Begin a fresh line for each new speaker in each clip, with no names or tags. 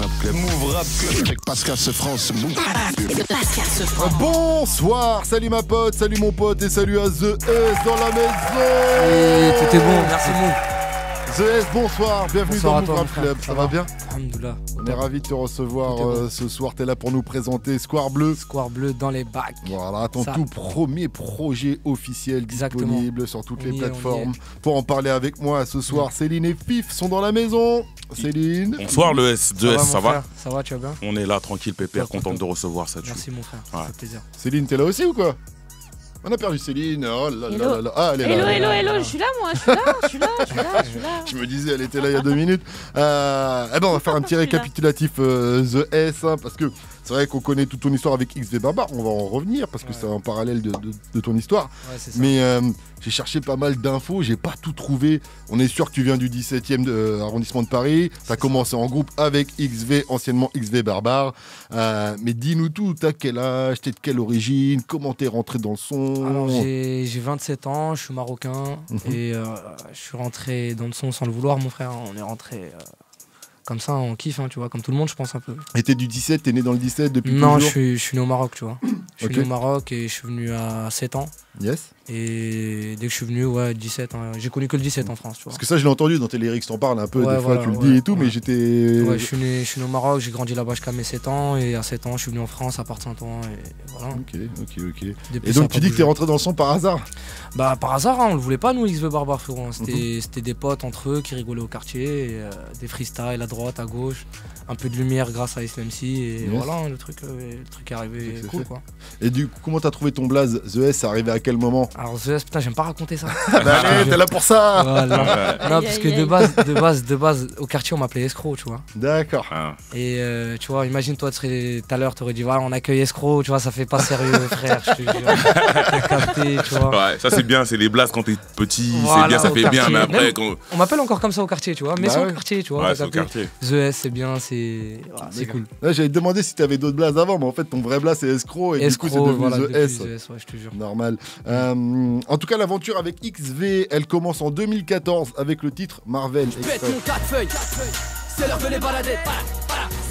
Rap Club. Move Rap Club avec Pascal Sefrance.
Bonsoir, salut ma pote, salut mon pote et salut à The S dans la maison.
Tout est bon, merci Mou.
The S, bonsoir, bienvenue
Bonsoir
dans Move Rap Club, ça va bien?
Alhamdoulilah.
On est ravis de te recevoir ce soir, t'es là pour nous présenter Square Bleu.
Square Bleu dans les bacs.
Voilà, ton tout premier projet officiel disponible sur toutes les plateformes. Pour en parler avec moi ce soir, Céline et Fif sont dans la maison. Céline.
Bonsoir le S, 2S, ça va?
Ça va, tu vas bien?
On est là, tranquille, pépère, content de recevoir ça.
Merci mon frère, ça fait plaisir.
Céline, t'es là aussi ou quoi? On a perdu Céline, oh là là là. Ah, elle est là.
Hello, je suis là moi, je suis là.
Je me disais, elle était là il y a 2 minutes. Eh ben, on va faire un petit récapitulatif The S, hein, parce que c'est vrai qu'on connaît toute ton histoire avec XV Barbare, on va en revenir parce que c'est un parallèle de ton histoire. Mais j'ai cherché pas mal d'infos, j'ai pas tout trouvé. On est sûr que tu viens du 17e arrondissement de Paris, t'as commencé en groupe avec XV, anciennement XV Barbare. Mais dis-nous tout, t'as quel âge, t'es de quelle origine, comment t'es rentré dans le son?
Alors j'ai 27 ans, je suis marocain et je suis rentré dans le son sans le vouloir mon frère, on est rentré... Comme ça, on kiffe, hein, tu vois, comme tout le monde, je pense un peu.
Et t'es du 17, t'es né dans le 17 depuis toujours?
Non, je suis né au Maroc, tu vois. Je suis né au Maroc et je suis venu à 7 ans.
Yes.
Et dès que je suis venu, 17 ans. J'ai connu que le 17 en France, tu vois.
Parce que ça, je l'ai entendu dans tes lyrics, t'en parles un peu, des fois tu le dis et tout, mais j'étais...
Ouais, je suis né au Maroc, j'ai grandi là-bas jusqu'à mes 7 ans, et à 7 ans, je suis venu en France à partir de Saint-Ouen, et voilà.
Ok. Et donc tu dis que t'es rentré dans le son par hasard?
Bah par hasard, hein, on le voulait pas nous, XV Barbare, frérot. C'était des potes entre eux qui rigolaient au quartier, et, des freestyles à droite, à gauche, un peu de lumière grâce à Islam C, et voilà, le truc est arrivé cool, quoi.
Et du coup, comment t'as trouvé ton blaze? The S, c'est arrivé à quel moment?
Alors The S, putain, j'aime pas raconter ça.
Bah allez, t'es là pour ça.
Non, parce que de base, au quartier, on m'appelait escroc, tu vois.
D'accord.
Et tu vois, imagine, toi, tout à l'heure, t'aurais dit, voilà, on accueille escroc, tu vois, ça fait pas sérieux, frère, je te jure. T'as capté, tu vois.
Ouais, ça c'est bien, c'est les blases quand t'es petit, c'est bien, ça fait
quartier.
Bien, mais après...
On m'appelle encore comme ça au quartier, tu vois, mais c'est au quartier, tu vois.
Ouais, c'est au quartier.
The S, c'est bien, c'est cool.
Là, j'allais te demander si t'avais d'autres blazes avant, mais en fait, ton vrai blaze, c'est escroc, et
escroc,
du coup, c'est devenu The S.
Ouais, je te jure.
Normal. En tout cas, l'aventure avec XV, elle commence en 2014 avec le titre Marvel Express.
Mon 4 feuilles, c'est l'heure de les balader.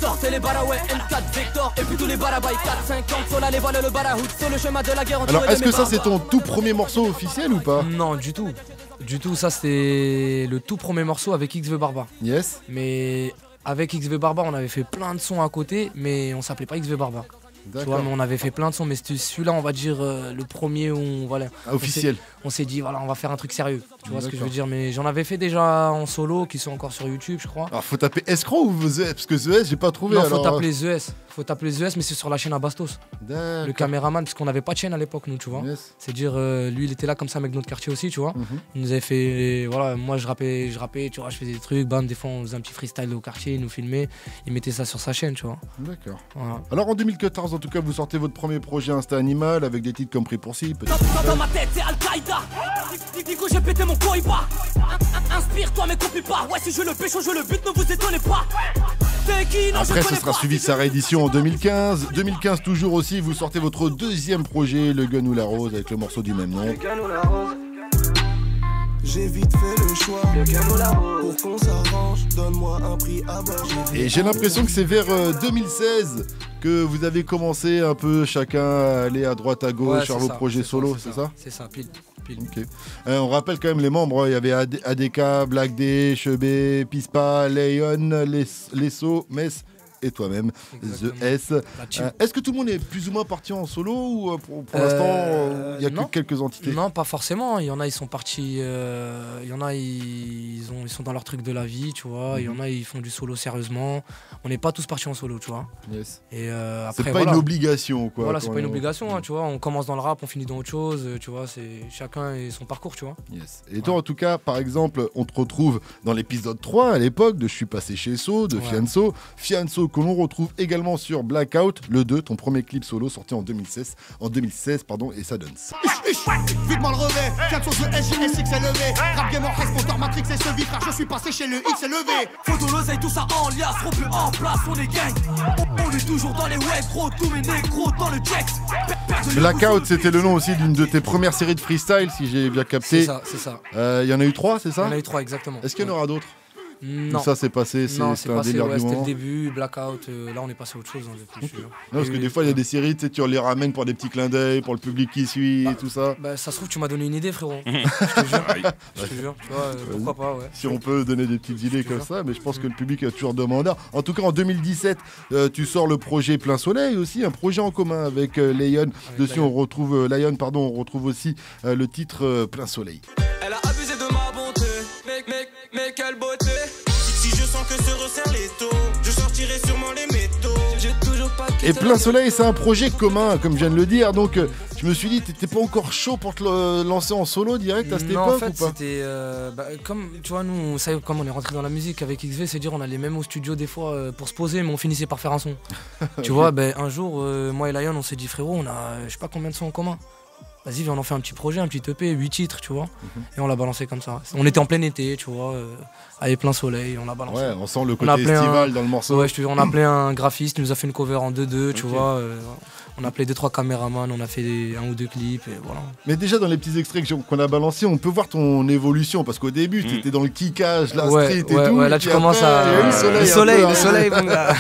Sortez les baraway, M4 Vector et puis tous les barabaï 4-50, Sola les voiles, le barahout, sur le chemin de la guerre.
Alors, est-ce que ça, c'est ton tout premier morceau officiel ou pas?
Non, du tout. Ça c'était le tout premier morceau avec XV Barbare.
Yes.
Mais avec XV Barbare, on avait fait plein de sons à côté, mais on s'appelait pas XV Barbare. Tu vois, mais on avait fait plein de sons, mais c'était celui-là, on va dire, le premier où
officiel.
On s'est dit, voilà, on va faire un truc sérieux. Tu vois ce que je veux dire? Mais j'en avais fait déjà en solo, qui sont encore sur YouTube, je crois.
Alors, faut taper escroc ou The S? Parce que The S, j'ai pas trouvé.
Non, faut taper The S. Faut taper The S, mais c'est sur la chaîne à Bastos. Le caméraman, parce qu'on n'avait pas de chaîne à l'époque, nous, tu vois.
Yes.
C'est dire, lui, il était là comme ça avec notre quartier aussi, tu vois. Il nous avait fait, voilà, moi je rappais, tu vois, je faisais des trucs, des fois on faisait un petit freestyle au quartier, il nous filmait, il mettait ça sur sa chaîne, tu vois.
D'accord.
Voilà.
Alors en 2014, en tout cas, vous sortez votre premier projet Insta Animal avec des titres comme Pris pour cible.
Dans ma tête, c'est Al-Qaïda. Du coup, j'ai pété mon coïba. Inspire-toi, mais copie pas. Ouais, si je le pécho, je le bute, ne vous étonnez pas.
Après, ce sera suivi de sa réédition en 2015. 2015 toujours aussi, vous sortez votre deuxième projet, Le Gun ou la Rose, avec le morceau du même nom.
Le Gun ou la Rose. J'ai vite fait le choix. Le Gun ou la Rose. Pour qu'on s'arrange, donne-moi un prix à bord.
Et j'ai l'impression que c'est vers 2016 que vous avez commencé un peu chacun à aller à droite à gauche sur vos projets solo, c'est ça?
C'est ça, pile.
Okay. On rappelle quand même les membres, il y avait ADK, Black D, Chebé, Pispa, Leon, Lesso, Mess et toi-même, The S. Est-ce que tout le monde est plus ou moins parti en solo ou pour l'instant il n'y a que quelques entités?
Non, pas forcément. Il y en a, ils sont partis. Il y en a, ils sont dans leur truc de la vie, tu vois. Il y en a, ils font du solo sérieusement. On n'est pas tous partis en solo, tu vois.
Yes.
Et après,
c'est pas une obligation, quoi.
Voilà, c'est pas une obligation, hein, tu vois. On commence dans le rap, on finit dans autre chose, tu vois. C'est chacun et son parcours, tu vois.
Yes. Et toi, en tout cas, par exemple, on te retrouve dans l'épisode 3 à l'époque de Je suis passé chez So, de Fianso. Fianso que l'on retrouve également sur Blackout, le 2, ton premier clip solo sorti en 2016, et ça donne ça.
Vite-moi le revêt, Fianso The SGSX est levé. Rap game en responseur, Matrix et ce frère, je suis passé chez le X est levé.
Photo l'oseille, tout ça en liasse, rompu en place, on est gang. On est toujours dans les web, gros, tous mes négros dans le checks.
Blackout, c'était le nom aussi d'une de tes premières séries de freestyle, si j'ai bien capté.
C'est ça.
Il y en a eu 3, c'est ça?
Il y en a eu 3, exactement.
Est-ce qu'il y en aura d'autres?
Non.
Tout ça c'est passé,
Non,
c'était un délire du
c'était le
moment.
début, Blackout, là on est passé à autre chose. Hein, depuis,
Non, parce que des fois il y a des séries, tu sais, tu les ramènes pour des petits clins d'œil, pour le public qui suit et tout ça.
Bah ça se trouve tu m'as donné une idée frérot. Je te jure. Je te jure, tu vois, pourquoi pas ouais.
Si on peut donner des petites idées comme ça, mais je pense que le public est toujours demandeur. En tout cas en 2017, tu sors le projet Plein Soleil aussi, un projet en commun avec Lion. Dessus on retrouve on retrouve aussi le titre Plein Soleil.
Elle a abusé de ma bonté, mais quelle beauté. Si je sens que se resserrent les taux, je sortirai sûrement les métaux. J'ai toujours pas
Et Plein Soleil, c'est un projet commun, comme je viens de le dire. Donc, je me suis dit, t'étais pas encore chaud pour te lancer en solo direct à cette
non,
époque
en fait,
ou pas?
c'était comme tu vois, nous, ça, comme on est rentré dans la musique avec XV, c'est dire on allait même au studio des fois pour se poser, mais on finissait par faire un son. Tu vois, un jour, moi et Lion, on s'est dit frérot, on a je sais pas combien de sons en commun. Vas-y, viens, on en fait un petit projet, un petit EP, 8 titres, tu vois. Et on l'a balancé comme ça. On était en plein été, tu vois, avec Plein Soleil, on l'a balancé.
Ouais, on sent le côté estival dans le morceau.
Ouais, je te dis, on a appelé un graphiste, il nous a fait une cover en 2-2, tu vois. On a appelé 2-3 caméramans, on a fait 1 ou 2 clips, et voilà.
Mais déjà, dans les petits extraits qu'on a balancés, on peut voir ton évolution. Parce qu'au début, t'étais dans le kickage, la street et tout.
Ouais, là, tu commences à.
Le
soleil, mon gars.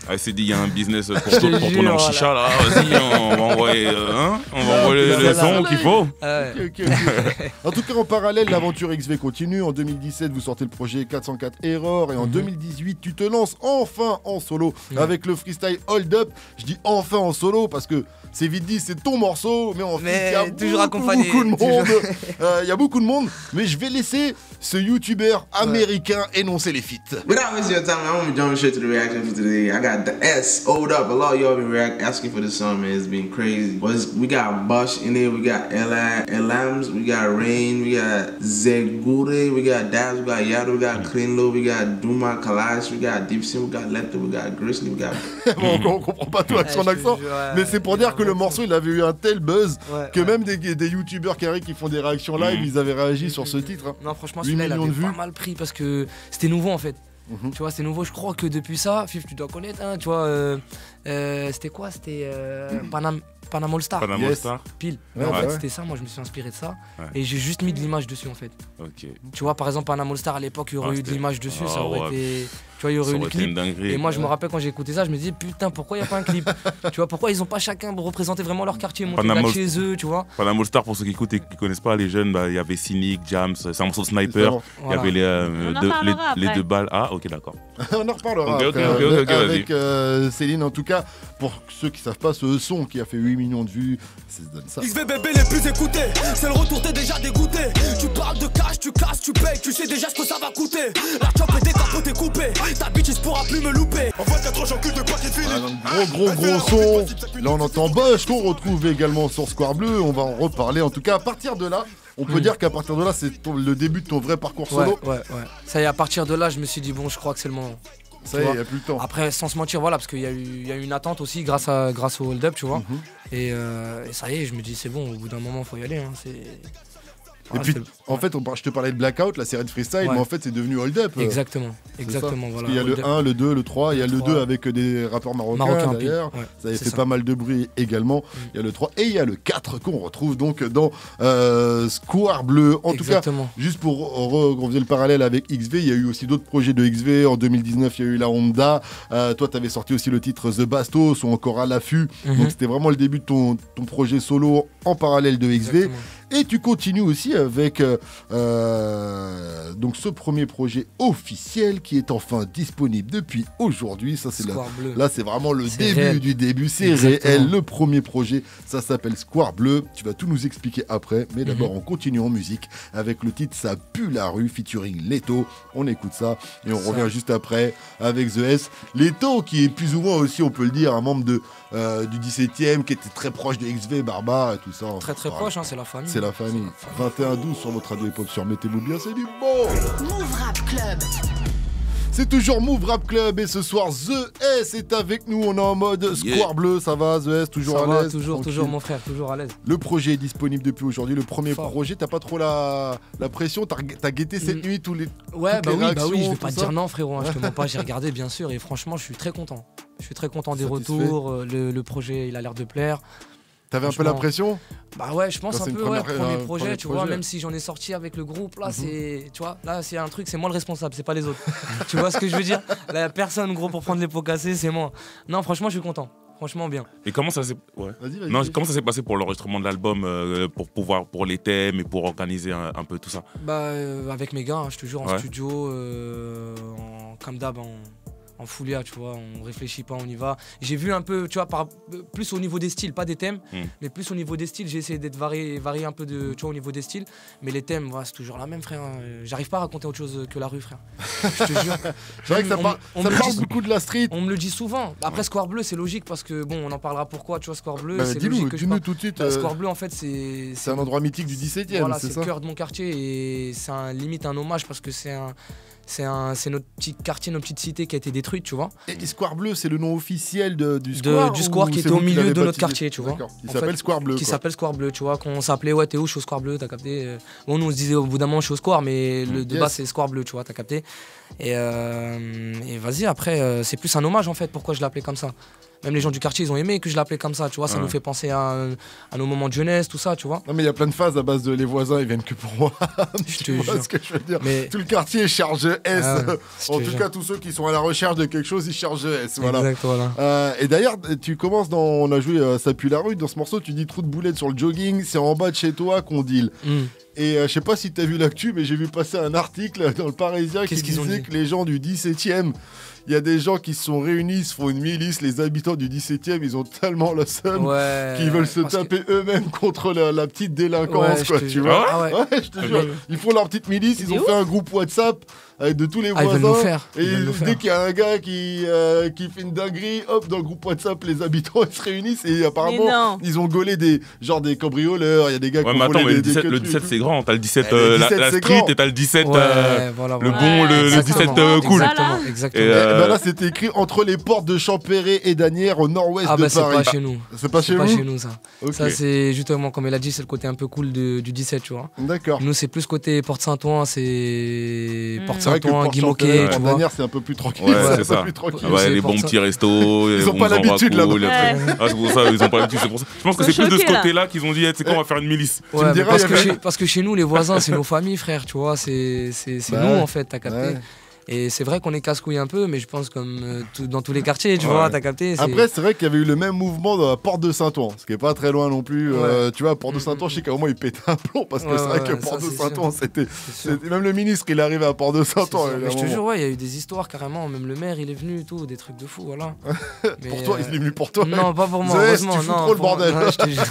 Ah, il s'est dit, il y a un business pour tourner en chicha, là. Vas-y, on va envoyer, les sons qu'il faut.
Ok. En tout cas, en parallèle, l'aventure XV continue. En 2017, vous sortez le projet 404 Error. Et en 2018, tu te lances enfin en solo avec le freestyle Hold Up. Je dis enfin en solo parce que c'est vite dit, c'est ton morceau, mais en fait, il y a
toujours
beaucoup de monde. Il y a beaucoup de monde, mais je vais laisser ce youtubeur américain énoncer les feats.
Without wasting your time, I'm gonna jump straight to the reaction for today. I got the S, Hold Up. A lot of y'all been asking for this song, man. It's been crazy. We got Bush in there, we got Elams, we got Rain, we got Zegure, we got Daz, we got Yado, we got Cleanlo, we got Duma Kalash, we got Deepson, we got Lepto, we got Grizzly, we got...
Bon, on comprend pas tout avec son accent, mais c'est pour dire que le morceau il avait eu un tel buzz que même des youtubeurs qui font des réactions live, ils avaient réagi sur ce titre. Hein.
Non, franchement, celui-là il avait pas mal pris parce que c'était nouveau en fait. Tu vois, c'est nouveau. Je crois que depuis ça, Fif, tu dois connaître, hein, tu vois. C'était quoi? C'était Panam All Star.
Panam All Star.
Pile. En fait, c'était ça. Moi, je me suis inspiré de ça. Et j'ai juste mis de l'image dessus, en fait.
Ok.
Tu vois, par exemple, Panam All Star, à l'époque, il y aurait eu de l'image dessus. Ça aurait été. Tu vois, il y aurait eu le clip. Et moi, je me rappelle quand j'ai écouté ça, je me disais, putain, pourquoi il n'y a pas un clip? Tu vois, pourquoi ils ont pas chacun représenté vraiment leur quartier, monté là chez eux, tu vois?
Panam All Star, pour ceux qui écoutent et qui connaissent pas, les jeunes, il y avait Cynic, Jams, c'est un morceau de Sniper. Il y avait les 2 balles. Ah, ok, d'accord.
On en reparlera avec Céline. En tout cas, pour ceux qui savent pas, ce son qui a fait 8 millions de vues, ça donne ça.
XVBB les plus écoutés, c'est le retour, t'es déjà dégoûté. Tu parles de cash, tu casses, tu payes, tu sais déjà ce que ça va coûter. La chop et tes capots t'es coupé, ta bitch il pourra plus me louper.
En 24 ans j'en cul de quoi qui finit.
Gros son. Là on entend Bush qu'on retrouve également sur Square Bleu. On va en reparler. En tout cas, à partir de là, on peut dire qu'à partir de là, c'est le début de ton vrai parcours solo.
Ouais. Ça y est, à partir de là, je me suis dit, bon, je crois que c'est le moment.
Ça y est, il n'y a plus le temps.
Après, sans se mentir, voilà, parce qu'il y a eu une attente aussi grâce au Hold Up, tu vois. Et ça y est, je me dis, c'est bon, au bout d'un moment, il faut y aller. Hein,
et puis, en fait, je te parlais de Blackout, la série de freestyle, mais en fait, c'est devenu Hold Up.
Exactement,
Voilà.
voilà.
Il y a le 1, le 2, le 3, il y a le 2 avec des rappeurs marocains d'ailleurs. Ça avait fait pas mal de bruit également. Il y a le 3 et il y a le 4 qu'on retrouve donc dans Square Bleu. En tout cas, juste pour qu'on faisait le parallèle avec XV, il y a eu aussi d'autres projets de XV. En 2019, il y a eu la Honda. Toi, tu avais sorti aussi le titre The Bastos ou encore À l'affût. Donc, c'était vraiment le début de ton projet solo en parallèle de XV. Exactement. Et tu continues aussi avec donc ce premier projet officiel qui est enfin disponible depuis aujourd'hui. Ça c'est là c'est vraiment le début réel. Du début. C'est réel. Le premier projet, ça s'appelle Square Bleu. Tu vas tout nous expliquer après. Mais d'abord, on continue en musique avec le titre Ça pue la rue featuring Leto. On écoute ça et on revient juste après avec The S. Leto qui est plus ou moins aussi, on peut le dire, un membre du 17ème qui était très proche de XV, Barbare et tout ça.
Très proche, hein, c'est la famille.
C'est la famille. 21-12 sur votre radio hip-hop sur Mettez-vous bien, c'est du bon.
Move Rap Club.
C'est toujours Move Rap Club et ce soir The S est avec nous. On est en mode Square Bleu, ça va The S, toujours à l'aise.
Toujours mon frère, toujours à l'aise.
Le projet est disponible depuis aujourd'hui. Le premier projet, t'as pas trop la pression, t'as guetté cette nuit tous les.
Ouais, bah oui, je vais pas te dire non frérot, hein, je te mens pas, j'ai regardé bien sûr et franchement je suis très content. Je suis très content des retours, le projet il a l'air de plaire.
T'avais un peu la pression?
Bah ouais, je pense
quand
un peu, premier projet, tu vois, même si j'en ai sorti avec le groupe, là, c'est, tu vois, là, c'est un truc, c'est moi le responsable, c'est pas les autres. Tu vois ce que je veux dire? Là, y a personne, gros, pour prendre les pots cassés, c'est moi. Non, franchement, je suis content. Franchement, bien.
Et comment ça s'est comment ça s'est passé pour l'enregistrement de l'album, pour les thèmes et pour organiser un peu tout ça?
Bah, avec mes gars, hein, je te jure, en studio, comme d'hab, en foulia, tu vois, on réfléchit pas, on y va. J'ai vu un peu, tu vois, plus au niveau des styles, pas des thèmes, mais plus au niveau des styles, j'ai essayé d'être varié un peu tu vois, au niveau des styles. Mais les thèmes, c'est toujours la même, frère. J'arrive pas à raconter autre chose que la rue, frère. Je te jure.
C'est vrai que ça parle beaucoup de la street.
On me le dit souvent. Après, Square Bleu, c'est logique parce que, bon, on en parlera pourquoi, tu vois, Square Bleu, c'est logique que je parle.
Tout de suite.
Square Bleu, en fait, c'est
un endroit mythique du 17e,
voilà,
c'est ça?
C'est le cœur de mon quartier et c'est limite un hommage parce que c'est notre petit quartier, notre petite cité qui a été détruite, tu vois.
Et Square Bleu, c'est le nom officiel du square?
Du square qui était au milieu de notre quartier, tu vois.
Qui s'appelle Square Bleu.
Qui s'appelle Square Bleu, tu vois. Quand on s'appelait, ouais, t'es où? Je suis au Square Bleu, t'as capté. Bon, nous, on se disait au bout d'un moment, je suis au Square, mais de base, c'est Square Bleu, tu vois, t'as capté. Et vas-y, après, c'est plus un hommage, en fait, pourquoi je l'appelais comme ça. Même les gens du quartier, ils ont aimé que je l'appelais comme ça, tu vois. Ça nous fait penser à nos moments de jeunesse, tout ça, tu vois.
Non, mais il y a plein de phases à base de les voisins, ils viennent que pour moi. Tu vois ce que je veux dire. Mais... Tout le quartier cherche S. En tout cas, tous ceux qui sont à la recherche de quelque chose, ils cherchent S. Voilà.
Exact, voilà.
Et d'ailleurs, tu commences on a joué Ça pue la rue. Dans ce morceau, tu dis trou de boulettes sur le jogging, c'est en bas de chez toi qu'on deal. Et je sais pas si t'as vu l'actu, mais j'ai vu passer un article dans le Parisien qui disait que les gens du 17e, il y a des gens qui se sont réunis, ils se font une milice, les habitants du 17e, ils ont tellement la seum qu'ils veulent se taper eux-mêmes contre la petite délinquance, quoi, tu vois.
Ah ouais.
Ouais, je te jure. Ils font leur petite milice, ils ont fait un groupe WhatsApp avec de tous les voisins.
Ils veulent nous faire.
Et dès qu'il y a un gars qui fait une dinguerie, hop, dans le groupe WhatsApp, les habitants ils se réunissent et apparemment ils ont gaulé des cambrioleurs, il y a des gars qui ont volé des
le 17 c'est grand, t'as le 17 la street et t'as le 17 le 17 cool.
Exactement.
Là c'était écrit entre les portes de Champéret et d'Asnières au nord-ouest de Paris.
C'est pas chez nous.
C'est pas chez vous?
C'est pas chez nous ça. Okay. Ça c'est justement comme elle a dit, c'est le côté un peu cool du 17, tu vois.
D'accord.
Nous c'est plus côté Porte Saint-Ouen, c'est Porte Saint-Ouen, Guy Moquet, tu vois.
C'est un peu plus tranquille.
Ouais, c'est ça. Les bons petits restos,
ils ont pas l'habitude là.
C'est pour ça, ils ont pas l'habitude, c'est pour ça. Je pense que c'est plus de ce côté-là qu'ils ont dit, c'est quoi, on va faire une milice.
Parce que chez nous les voisins, c'est nos familles, frère, tu vois, c'est nous en fait, t'as capté. Et c'est vrai qu'on est casse-couille un peu, mais je pense comme dans tous les quartiers, tu vois, t'as capté.
Après, c'est vrai qu'il y avait eu le même mouvement dans la Porte de Saint-Ouen, ce qui est pas très loin non plus. Tu vois, Porte de Saint-Ouen, je sais qu'à un moment, il pétait un plomb, parce que c'est vrai que Porte de Saint-Ouen, c'était... Même le ministre, il arrive à Porte de Saint-Ouen.
Je te jure, il y a eu des histoires carrément, même le maire, il est venu et tout, des trucs de fou, voilà.
Pour toi, il est venu pour toi?
Non, pas pour moi, heureusement.
Tu fous trop le bordel.
Je te jure.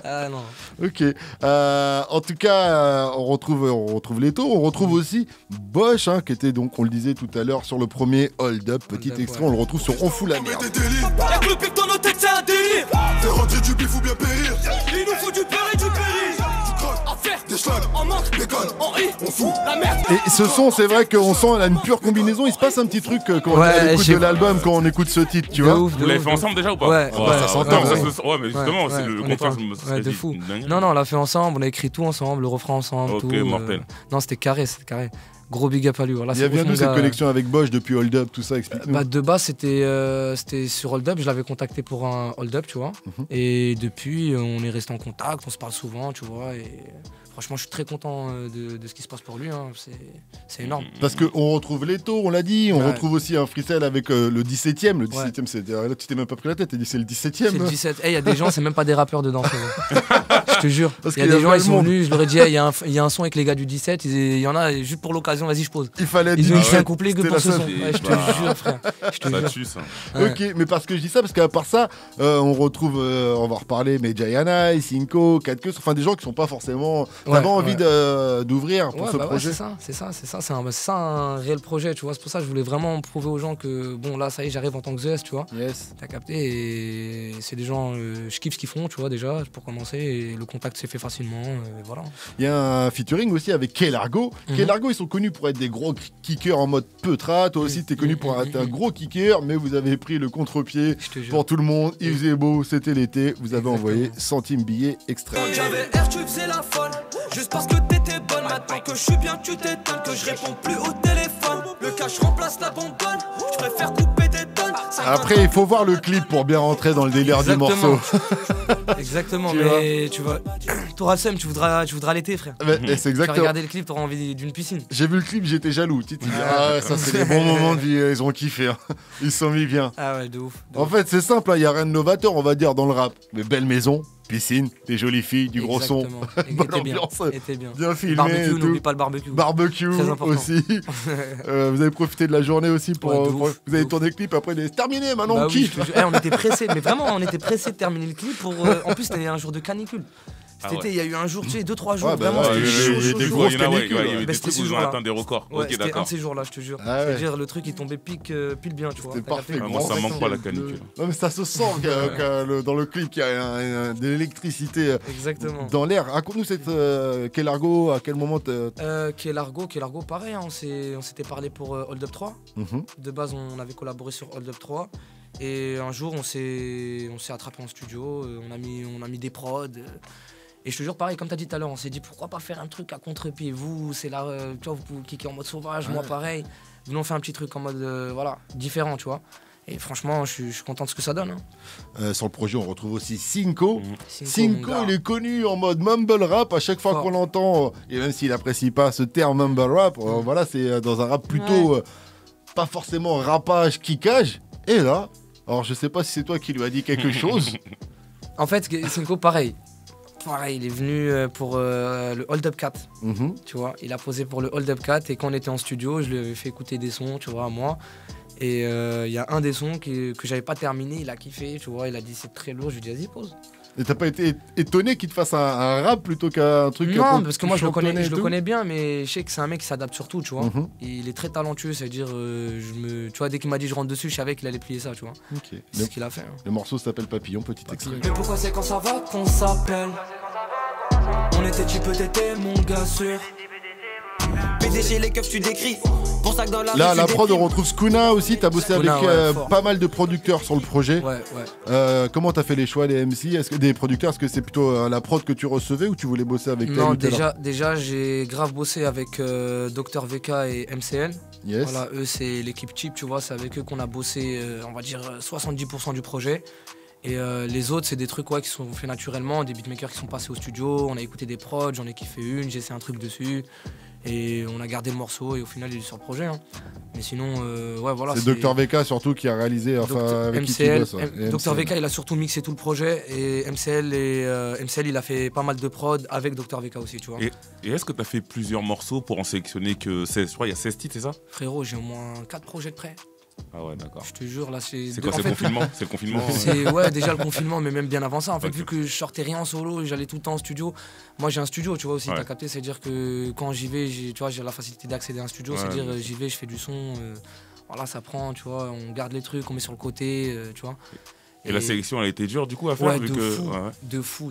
Ah non.
Ok. En tout cas, on retrouve Leto, on retrouve aussi Bosch, qui était donc, on le disait tout à l'heure, sur le premier Hold Up. Petit extrait, on le retrouve sur On fout la merde.
Y'a que le pic dans nos têtes, c'est un délire.
T'es rentré du bif ou bien périr.
Il nous faut du père et du périr.
Du croc,
à faire,
des schlags,
en manque,
l'école,
en i,
on fout
la merde.
Et ce son, c'est vrai qu'on sent une pure combinaison. Il se passe un petit truc quand on écoute de l'album, quand on écoute ce titre, tu vois.
Vous l'avez fait ensemble déjà ou pas?
Ouais,
ça s'entend.
Ouais, mais justement, c'est le contraire.
De fou. Non, on l'a fait ensemble, on a écrit tout ensemble, le refrain ensemble.
Ok, mortel.
Non, c'était carré. Gros big up à lui. Voilà,
il y a bien d'où cette connexion avec Bosch depuis Hold Up, tout ça, explique-nous.
De base, c'était sur Hold Up, je l'avais contacté pour un Hold Up, tu vois. Et depuis, on est resté en contact, on se parle souvent, tu vois. Et franchement, je suis très content de ce qui se passe pour lui, c'est énorme.
Parce qu'on retrouve Leto, on l'a dit, on retrouve aussi un freestyle avec le 17e. Le 17e, là, tu t'es même pas pris la tête, t'as dit c'est le 17e.
C'est le 17. Il y a des gens, c'est même pas des rappeurs dedans. Je te jure. Il y a des gens, ils sont venus, je leur ai dit, il y a un son avec les gars du 17, il y en a, juste pour l'occasion, vas-y, je pose.
Il fallait
ils ont fait un couplet que pour ce son. Je te jure, frère.
Ça tue, ça.
Ok, mais parce que je dis ça, parce qu'à part ça, on retrouve, on va reparler, mais Gianna, Cinco, 4 enfin des gens qui sont pas forcément. T'avais envie d'ouvrir pour ce projet.
C'est ça un réel projet, tu vois. C'est pour ça que je voulais vraiment prouver aux gens que, bon, là, ça y est, j'arrive en tant que The S, tu vois.
Yes.
T'as capté, et c'est des gens, je kiffe ce qu'ils font, tu vois, déjà, pour commencer, et le contact s'est fait facilement, et voilà.
Il y a un featuring aussi avec K-Largo. K-Largo, ils sont connus pour être des gros kickers en mode Petra. Toi aussi, t'es connu pour être un gros kicker, mais vous avez pris le contre-pied pour tout le monde. Il faisait beau, c'était l'été. Vous avez envoyé centime billet extrait.
Quand j'avais air, tu faisais la folle. Juste parce que t'étais bonne. Maintenant que je suis bien, tu t'étonnes. Que je réponds plus au téléphone. Le cash remplace la bonbonne. Je préfère couper des tonnes.
Après, il faut voir le clip pour bien rentrer dans le délire du morceau.
Exactement, mais tu vois, t'auras le seum, tu voudras l'été, frère.
C'est exactement.
Tu vas regarder le clip, t'auras envie d'une piscine.
J'ai vu le clip, j'étais jaloux. Tu te dis, ah ouais, ça c'est des bons moments de vie, ils ont kiffé. Hein. Ils se sont mis bien.
Ah ouais, de ouf.
En fait, c'est simple, il n'y a rien de novateur, on va dire, dans le rap. Mais belle maison, piscine, des jolies filles, du gros son. Bonne ambiance. Bien filmé.
Barbecue, n'oublie pas le barbecue.
Barbecue aussi. Vous avez profité de la journée aussi pour. Vous avez tourné le clip, après c'est terminé, maintenant on kiffe.
On était pressés, mais vraiment, on était pressés de terminer le clip pour. En plus, c'était un jour de canicule. Cet été, il y a eu un jour, tu sais, 2-3 jours, vraiment, c'était chaud.
Il y a des grosses canicules. Il y a eu des trucs où ils ont atteint des records.
Ok, c'était un de ces jours-là, je te jure. C'est-à-dire, le truc, il tombait pile bien, tu vois.
C'était parfait.
Moi, ça manque pas la canicule.
Non, mais ça se sent dans le clip qu'il y a de l'électricité dans l'air. Raconte-nous cette Kelargo, à quel moment
Kelargo, pareil, on s'était parlé pour Hold Up 3. De base, on avait collaboré sur Hold Up 3. Et un jour, on s'est attrapé en studio, on a mis des prods. Et je te jure, pareil, comme tu as dit tout à l'heure, on s'est dit pourquoi pas faire un truc à contre-pied. Vous, c'est là, tu vois, vous kickez en mode sauvage, moi pareil. Venons, on fait un petit truc en mode, différent, tu vois. Et franchement, je suis content de ce que ça donne. Hein.
Sur le projet, on retrouve aussi Cinco. Cinco, il est connu en mode mumble rap. À chaque fois qu'on l'entend, et même s'il n'apprécie pas ce terme mumble rap, voilà, c'est dans un rap plutôt pas forcément rappage, kickage. Et là, alors je sais pas si c'est toi qui lui as dit quelque chose.
En fait, Cinco, pareil, il est venu pour le Hold Up 4, tu vois. Il a posé pour le Hold Up 4 et quand on était en studio, je lui avais fait écouter des sons, tu vois, à moi. Et il y a un des sons que j'avais pas terminé, il a kiffé, tu vois, il a dit c'est très lourd, je lui ai dit vas-y, pose.
Et t'as pas été étonné qu'il te fasse un rap plutôt qu'un truc...
Non, parce que moi je le connais bien, mais je sais que c'est un mec qui s'adapte surtout, tu vois. Il est très talentueux, c'est-à-dire, tu vois, dès qu'il m'a dit je rentre dessus, je savais qu'il allait plier ça, tu vois. C'est ce qu'il a fait. Hein.
Le morceau s'appelle Papillon, petit extrait.
Mais pourquoi c'est quand ça va qu'on s'appelle? On était tu peux t'étais mon gars sûr. PDG les keufs tu décris. Pour ça que dans
là, la prod, on retrouve Skuna aussi. T'as bossé avec pas mal de producteurs sur le projet. Comment t'as fait les choix, les MC? Est-ce que des producteurs, est-ce que c'est plutôt la prod que tu recevais ou tu voulais bosser avec
Non, déjà j'ai grave bossé avec Dr VK et MCL. Voilà, eux c'est l'équipe Chip, tu vois, c'est avec eux qu'on a bossé, on va dire 70% du projet. Et les autres, c'est des trucs qui sont faits naturellement, des beatmakers qui sont passés au studio, on a écouté des prods, j'en ai kiffé une, j'ai essayé un truc dessus. Et on a gardé le morceau et au final il est sur le projet. Hein. Mais sinon, voilà.
C'est Dr VK surtout qui a réalisé, avec
MCL,
qui tu bosses.
Dr VK il a surtout mixé tout le projet et MCL il a fait pas mal de prod avec Dr VK aussi, tu vois.
Et est-ce que tu as fait plusieurs morceaux pour en sélectionner que 16? Je crois qu'il y a 16 titres, c'est ça?
Frérot, j'ai au moins 4 projets de près.
Ah ouais, d'accord.
Je te jure, là, c'est...
C'est quoi, c'est le confinement? C'est le confinement?
C'est, déjà le confinement, mais même bien avant ça. En fait, vu que je sortais rien en solo, j'allais tout le temps en studio. Moi, j'ai un studio, tu vois, aussi, t'as capté. C'est-à-dire que quand j'y vais, tu vois, j'ai la facilité d'accéder à un studio. C'est-à-dire, j'y vais, je fais du son. Voilà, ça prend, tu vois, on garde les trucs, on met sur le côté, tu vois.
Et la sélection, elle a été dure, du coup, à faire?
De fou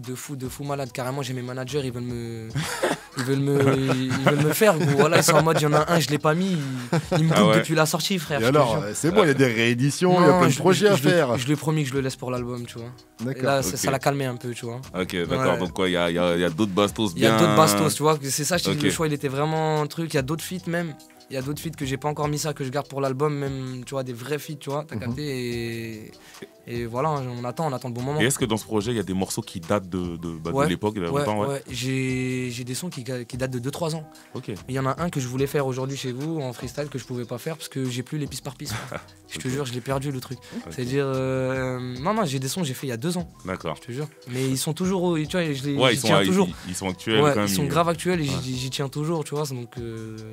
malade. Carrément, j'ai mes managers, ils veulent me faire, gros. Voilà, ils sont en mode, il y en a un, je l'ai pas mis, il me coupe depuis la sortie, frère.
Et alors, c'est bon, il y a des rééditions, il y a plein de projets à faire.
Je lui ai promis que je le laisse pour l'album, tu vois. Et là, ça l'a calmé un peu, tu vois.
Ok, d'accord, donc quoi, il y a d'autres bastos bien.
Il y a d'autres bastos, tu vois. C'est ça, je te dis, le choix, il était vraiment un truc. Il y a d'autres feats même. Il y a d'autres feats que j'ai pas encore mis ça, que je garde pour l'album, même, tu vois, des vrais feats, tu vois, t'as capté. Et voilà, on attend le bon moment.
Et est-ce que dans ce projet, il y a des morceaux qui datent de l'époque, de longtemps?
J'ai des sons qui datent de 2-3 ans.
Ok.
Mais il y en a un que je voulais faire aujourd'hui chez vous, en freestyle, que je pouvais pas faire parce que j'ai plus les pistes par piste. Je te jure, je l'ai perdu, le truc. C'est-à-dire... Non, j'ai des sons que j'ai fait il y a 2 ans.
D'accord.
Je te jure. Mais ils sont toujours... Tu vois, j'y tiens toujours.
Ils sont actuels quand même.
Ils sont grave actuels et j'y tiens toujours, tu vois, donc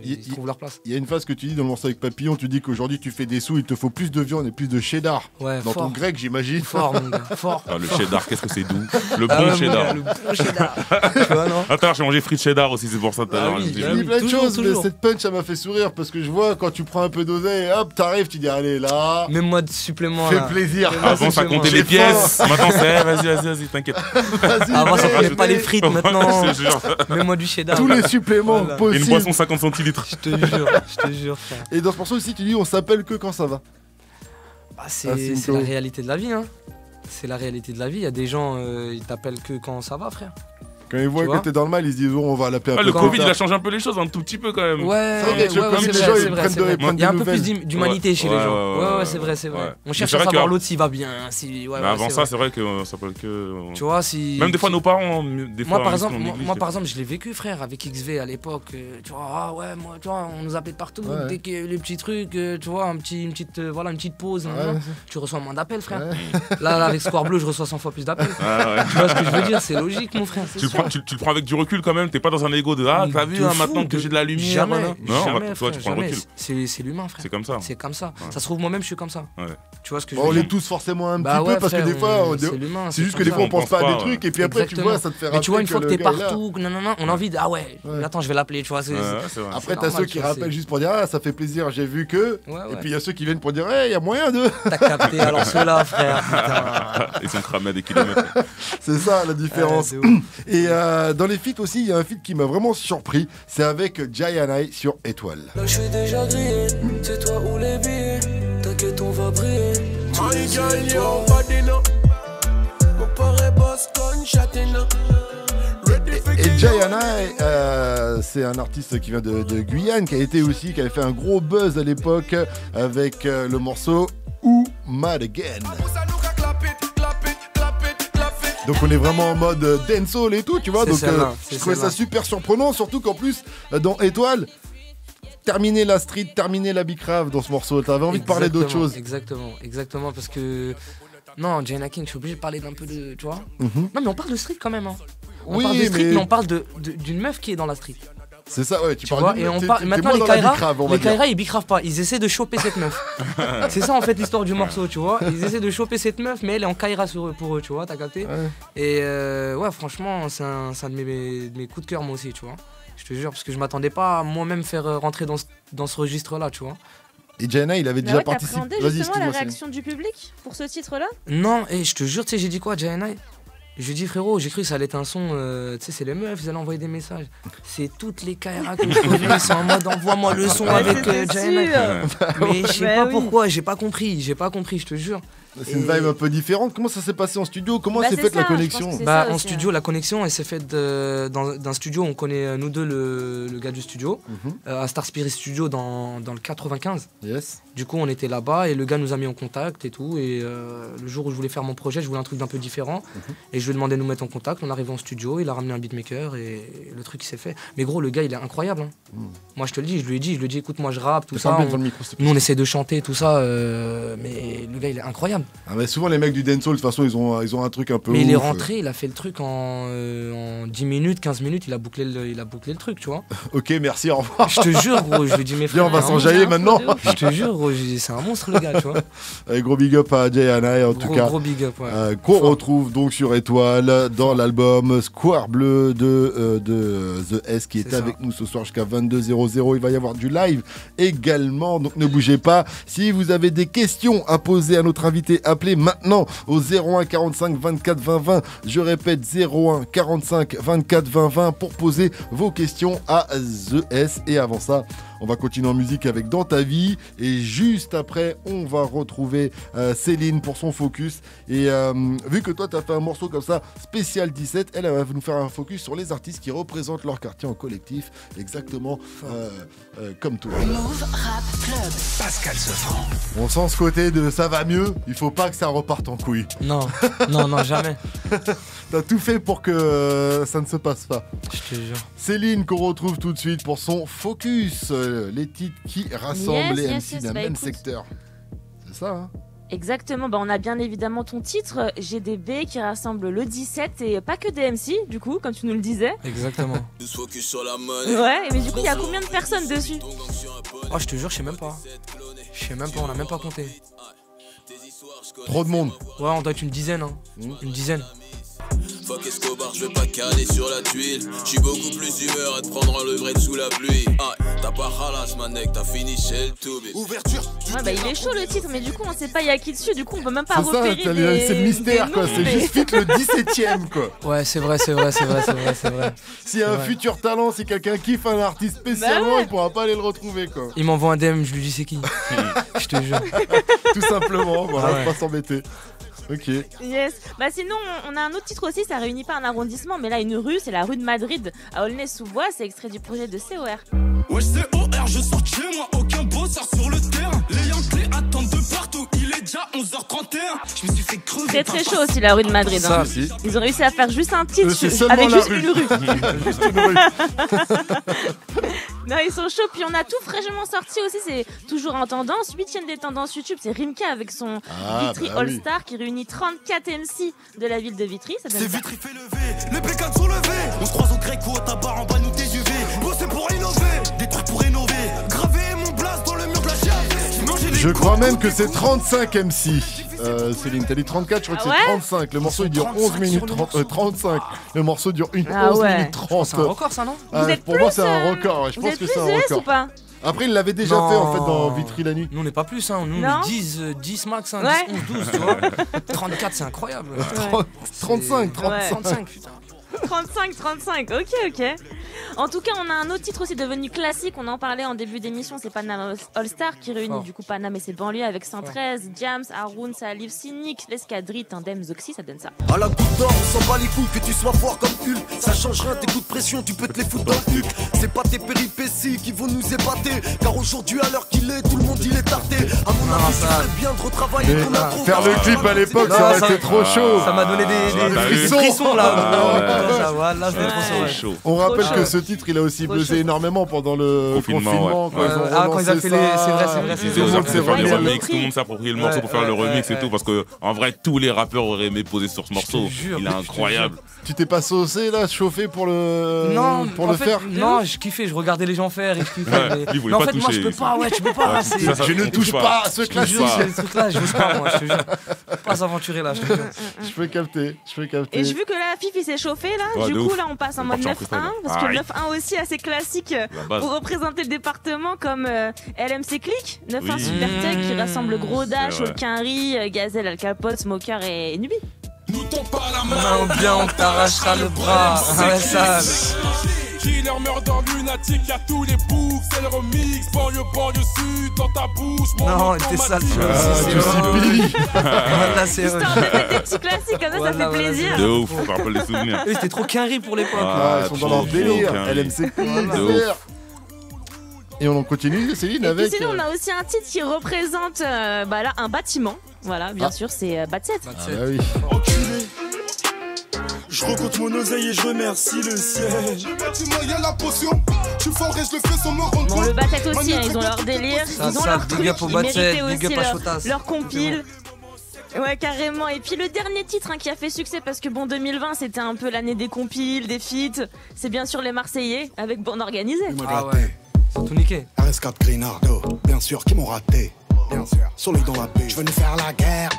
ils trouvent leur place.
Il y a une phase que tu dis dans le morceau avec Papillon, tu dis qu'aujourd'hui tu fais des sous, il te faut plus de viande et plus de cheddar. Dans ton grec, j'imagine.
Fort, mon gars, fort.
Le cheddar, qu'est-ce que c'est doux. Le bon cheddar.
Le bon cheddar. Tu vois, non?
Attends, j'ai mangé frites cheddar aussi, c'est pour ça tout à l'heure.
J'ai dit plein de choses, mais cette punch, ça m'a fait sourire parce que je vois quand tu prends un peu d'oseille, hop, t'arrives, tu dis allez là.
Même-moi de supplément.
Fais plaisir.
Avant, ça comptait les pièces. Maintenant, c'est vas-y, t'inquiète.
Avant, ça comptait pas les frites. Maintenant, mets-moi du cheddar.
Tous les suppléments possibles.
Une boisson 50 centilitres.
Je te jure, frère.
Et dans ce morceau aussi, tu dis on s'appelle que quand ça va.
C'est la réalité de la vie, hein. C'est la réalité de la vie. Il y a des gens, ils t'appellent que quand ça va, frère.
Quand ils voient que t'es dans le mal, ils se disent on va l'appeler un peu.
Le Covid, il a changé un peu les choses, un tout petit peu quand même.
Ouais,
c'est vrai.
Il y a un peu plus d'humanité chez les gens. Ouais, c'est vrai. On cherche à savoir l'autre s'il va bien.
Mais avant ça, c'est vrai que ça peut que.
Tu vois, si.
Même des fois, nos parents, des fois.
Moi, par exemple, je l'ai vécu, frère, avec XV à l'époque. Tu vois, moi, tu vois, on nous appelait partout. Dès qu'il y a les petits trucs, tu vois, une petite pause. Tu reçois moins d'appels, frère. Là, avec Square Bleu, je reçois 100 fois plus d'appels. Tu vois ce que je veux dire? C'est logique, mon frère.
Tu le prends avec du recul quand même. T'es pas dans un ego de t'as vu maintenant que j'ai de la lumière.
Jamais.
Non, toi, tu prends le recul.
C'est l'humain, frère.
C'est comme ça.
C'est comme ça. Ça se trouve, moi-même, je suis comme ça. Tu vois ce que je veux
dire?
On
l'est tous forcément un petit peu parce que des fois, c'est juste que des fois, on pense pas à des trucs et puis après, tu vois, ça te fait rappeler.
Mais tu vois, une fois que t'es partout, on a envie de attends, je vais l'appeler, tu vois.
Après, t'as ceux qui rappellent juste pour dire ça fait plaisir, j'ai vu que. Et puis il y a ceux qui viennent pour dire il y a moyen de.
T'as capté, alors ceux-là, frère.
Ils sont cramés à des kilomètres.
C'est ça la différence. Et dans les feats aussi, il y a un feat qui m'a vraiment surpris. C'est avec Jay sur Étoile.
Là, je suis déjà grillé. C'est toi ou les billets. T'inquiète, on va briller.
Et Jayana, c'est un artiste qui vient de Guyane, qui avait fait un gros buzz à l'époque avec le morceau Ou Mad Again. Donc on est vraiment en mode dancehall et tout, tu vois. Donc je trouvais ça super surprenant, surtout qu'en plus dans Étoile, terminer la street, terminer la bicrave dans ce morceau. T'avais envie de parler d'autre chose.
Exactement, parce que non, Jayana King, je suis obligé de parler d'un peu de, tu vois. Non mais on parle de street quand même. On parle de street, mais on parle d'une meuf qui est dans la street.
C'est ça, ouais, tu
vois, et on parle maintenant les Kaira ils bicravent pas, ils essaient de choper cette meuf. C'est ça en fait l'histoire du morceau, tu vois. Ils essaient de choper cette meuf, mais elle est en Kaira pour eux, tu vois, t'as capté. Et franchement, c'est un de mes coups de cœur moi aussi, tu vois. Je te jure, parce que je m'attendais pas à moi-même faire rentrer dans ce registre-là, tu vois.
Et Jayana, il avait déjà participé.
Vas-y, justement la réaction du public pour ce titre-là?
Non, et je te jure, tu sais, j'ai dit quoi, Jayana? Je lui ai dit frérot, j'ai cru que ça allait être un son, tu sais, c'est les meufs, ils allaient envoyer des messages. C'est toutes les Kaira que je connais, ils sont en mode envoie-moi le son avec Jayana. Mais je sais pas pourquoi, j'ai pas compris, je te jure.
C'est une vibe un peu différente. Comment ça s'est passé en studio? Comment s'est faite la connexion?
En studio, la connexion, elle s'est faite dans un studio. On connaît nous deux le gars du studio, à Star Spirit Studio dans le 95.
Yes.
Du coup, on était là-bas et le gars nous a mis en contact et tout. Et le jour où je voulais faire mon projet, je voulais un truc d'un peu différent. Et je lui ai demandé de nous mettre en contact. On est arrivé en studio, il a ramené un beatmaker et le truc s'est fait. Mais gros, le gars, il est incroyable. Hein. Moi, je te le dis, je lui ai dit, écoute, moi, je rappe, tout ça. Nous, on essaie de chanter, tout ça. Mais le gars, il est incroyable.
Ah mais souvent les mecs du dancehall de toute façon ils ont un truc un peu.
Mais il est rentré, il a fait le truc en 10 minutes, 15 minutes, il a bouclé le truc, tu vois.
Ok, merci, au revoir.
Je te jure gros, je lui dis mes frères.
Viens, on va s'enjailler maintenant.
Je te jure gros, c'est un monstre le gars, tu vois.
Gros big up à Jayana en tout cas.
Gros big up, ouais.
Qu'on retrouve donc sur Étoile dans l'album Square Bleu de The S qui était avec nous ce soir jusqu'à 22h00. Il va y avoir du live également, donc ne bougez pas. Si vous avez des questions à poser à notre invité, appelez maintenant au 01 45 24 20 20. Je répète 01 45 24 20 20 pour poser vos questions à The S. Et avant ça, on va continuer en musique avec Dans ta vie. Et juste après, on va retrouver Céline pour son focus. Et vu que toi, tu as fait un morceau comme ça, spécial 17, elle va nous faire un focus sur les artistes qui représentent leur quartier en collectif, exactement comme toi.
Move Rap Club. Pascal Sefranc.
On sent ce côté de ça va mieux, il faut pas que ça reparte en couille.
Non, jamais.
T'as tout fait pour que ça ne se passe pas.
Je te jure.
Céline qu'on retrouve tout de suite pour son focus. Les titres qui rassemblent les MC d'un même secteur. C'est ça, hein?
Exactement, on a bien évidemment ton titre, GDB, qui rassemble le 17 et pas que des MC, du coup, comme tu nous le disais.
Exactement.
Ouais, mais du coup, il y a combien de personnes dessus?
Oh, je te jure, je sais même pas, on a même pas compté.
Trop de monde.
Ouais, on doit être une dizaine, hein. Une dizaine.
Fuck Escobar, je veux pas caler sur la tuile. J'suis beaucoup plus d'humeur à te prendre le vrai sous la pluie. Ah, t'as pas ralasse, manek, t'as fini chez le tout. Ouverture.
Ouais, il est chaud le titre, mais du coup, on sait pas y a qui dessus. Du coup, on peut même pas repérer.
C'est le mystère, quoi. C'est juste fit le 17ème, quoi.
Ouais, c'est vrai.
S'il y a un futur talent, si quelqu'un kiffe un artiste spécialement, il pourra pas aller le retrouver, quoi.
Il m'envoie un DM, je lui dis c'est qui. Je te jure.
Tout simplement, voilà, pas s'embêter. Ok.
Yes. Bah sinon, on a un autre titre aussi, ça réunit pas un arrondissement, mais là une rue, c'est la rue de Madrid, à Aulnay-sous-Bois, c'est extrait du projet de COR.
Wesh c'est OR, je sors de chez moi, aucun bosseur sur le terrain. Les Yankees attendent de partout, il est déjà 11h31. Je me suis fait crever.
Très chaud aussi la rue de Madrid.
Ça,
hein.
si.
Ils ont réussi à faire juste un titre
la
avec juste
rue.
une rue.
Juste une rue.
Non, ils sont chauds. Puis on a tout fraîchement sorti aussi, c'est toujours en tendance. 8ème des tendances YouTube, c'est Rimka avec son Vitry
bah oui.
All Star qui réunit 34 MC de la ville de Vitry. Ça donne
C'est
ça.
Vitry fait lever, les bécanes sont levées. On se croise au grec ou au tabac, en bas nous tes UV. Bosser pour innover, des trucs pour rénover. Graver mon blast dans le mur de la chienne.
Je crois même que c'est 35 MC. Céline, t'as dit 34, je crois que
Ah
c'est
ouais
35. Le morceau il dure 11 minutes 35. Le morceau dure 11
ouais.
minutes 30.
C'est un record ça, non?
Vous êtes
pour
plus,
moi, c'est un record. Ouais, je
Vous
pense
êtes
que
plus
c'est un
ES
record.
ou pas?
Après, il l'avait déjà fait en fait dans Vitry la nuit.
Nous on n'est pas plus, hein. Nous
Non.
on est 10 max, hein,
Ouais.
10, 11, 12, tu vois. 34 c'est incroyable.
35,
35, putain.
35, ok. En tout cas, on a un autre titre aussi devenu classique. On en parlait en début d'émission. C'est Panam All Star qui réunit du coup Panam et ses banlieues avec 113, Jams, Haroun, Salif, Cynic, l'Escadrille, Tandem, Zoxy. Ça donne ça.
À la goutte d'or, on s'en bat les couilles que tu sois fort comme Hulk. Ça change rien, tes coups de pression, tu peux te les foutre dans le cul. C'est pas tes péripéties qui vont nous épater. Car aujourd'hui, à l'heure qu'il est, tout le monde il est tardé. À mon avis, tu ferais bien de retravailler ton intro.
Faire le clip à l'époque, ça aurait été trop chaud.
Ça m'a donné des frissons là. Voilà, je l'ai trop
chaud.
On rappelle que ce titre, il a aussi buzzé énormément pendant le confinement. Quand ils ont
fait les. C'est vrai.
Ils ont fait faire le remix, tout le monde s'approprie le morceau pour faire le remix et tout, parce que en vrai, tous les rappeurs auraient aimé poser sur ce morceau. Il est incroyable.
Tu t'es pas saucé là, chauffé pour le faire?
Non, je kiffais, je regardais les gens faire et je kiffais. Mais en fait, moi je peux pas, tu peux pas.
Je ne touche pas à ce classique.
Ce truc-là, je veux pas, moi, je te jure. Pas s'aventurer là, je te jure.
Je peux capter.
Et je vu que là, Fif il s'est chauffé là, du coup là on passe en mode 9-1 parce que 9-1 aussi assez classique pour représenter le département comme LMC Click, 9-1 Super Tech qui rassemble Gros Dash, Olkinry, Gazelle, Al Capote, Smoker et Nubi.
Nous tombe pas la main,
bien on t'arrachera le bras. Ouais, ça.
Killer, murder, lunatique, y'a tous les boucs, c'est le remix, banlieue sud, dans ta bouche.
Non, t'es sale,
Là, c'est histoire de mettre des petits classiques comme ça fait plaisir.
De ouf, on rappelle les souvenirs.
C'était trop Quinry pour l'époque.
Ils sont dans leur délire. LMC. Et on en continue, Céline, avec.
Et puis sinon, on a aussi un titre qui représente là, un bâtiment. Voilà, bien sûr, c'est Batset.
Ah bah oui.
Enculé. Je recompte mon oseille et je remercie le ciel.
Dis-moi, y'a la potion. Je suis fort et je le fais sans me rendre
Bon, le Batset aussi, ils ont leur délire, ils ont leur truc, ils méritaient aussi leur compile. Ouais, carrément. Et puis le dernier titre qui a fait succès, parce que bon, 2020 c'était un peu l'année des compiles, des feats, c'est bien sûr les Marseillais avec Bande Organisée.
Ah ouais, ils ont tout niqué.
RS4 Grinardo, bien sûr, qui m'ont raté. Bien sûr, soleil dans la baie, je venais faire la guerre.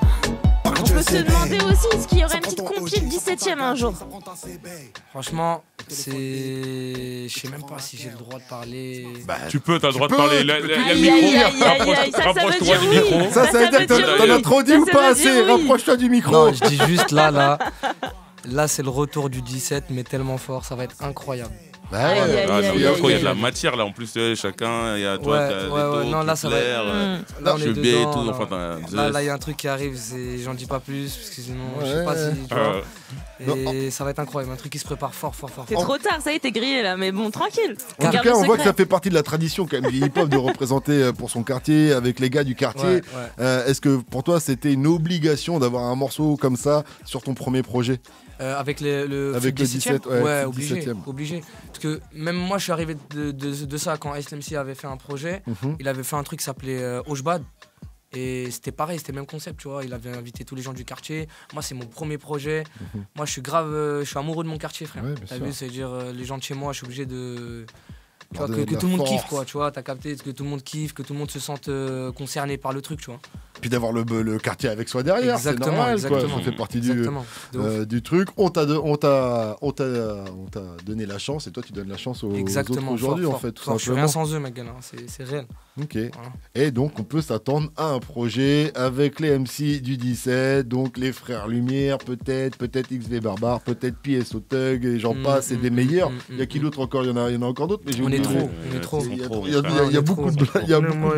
On peut se demander aussi est-ce qu'il y aurait une petite compile 17ème un jour.
Franchement, c'est. Je sais même pas si j'ai le droit de parler.
Tu peux, t'as le droit de parler. Il y a le micro. Rapproche-toi du micro.
Ça veut dire que t'en as trop dit ou pas assez? Rapproche-toi du micro.
Non, je dis juste là. Là, c'est le retour du 17, mais tellement fort, ça va être incroyable.
Il y a de la matière là en plus, chacun, il y a toi,
non, là ça va être.
Là, je et tout, enfin,
là, il y a un truc qui arrive, j'en dis pas plus, parce que sinon, je sais pas si. Et ça va être incroyable, un truc qui se prépare fort.
C'est trop tard, ça y est, t'es grillé là, mais bon, tranquille.
En tout cas, on voit que ça fait partie de la tradition quand même du hip-hop de représenter pour son quartier, avec les gars du quartier. Est-ce que pour toi, c'était une obligation d'avoir un morceau comme ça sur ton premier projet?
Avec le
17,
ouais, obligé. Parce que même moi, je suis arrivé de ça quand SLMC avait fait un projet. Il avait fait un truc qui s'appelait Ojbad. Et c'était pareil, c'était le même concept, tu vois. Il avait invité tous les gens du quartier. Moi, c'est mon premier projet. Moi, je suis amoureux de mon quartier, frère.
Ouais,
t'as vu, c'est-à-dire les gens de chez moi, je suis obligé de. Tu vois, que tout le monde kiffe, quoi, tu vois, t'as capté, que tout le monde kiffe, que tout le monde se sente concerné par le truc, tu vois.
Puis d'avoir le quartier avec soi derrière, c'est normal, quoi. Ça fait partie du truc. On t'a donné la chance et toi tu donnes la chance aux autres aujourd'hui, en fait.
Je suis rien sans eux, ma gueule, c'est réel.
Ok. Voilà. Et donc on peut s'attendre à un projet avec les MC du 17, donc les Frères Lumière, peut-être XV Barbare, peut-être PSO Thug, et j'en passe, et des meilleurs. Il y a qui d'autre encore? Il y en a encore d'autres, mais
on est trop.
Il y a beaucoup de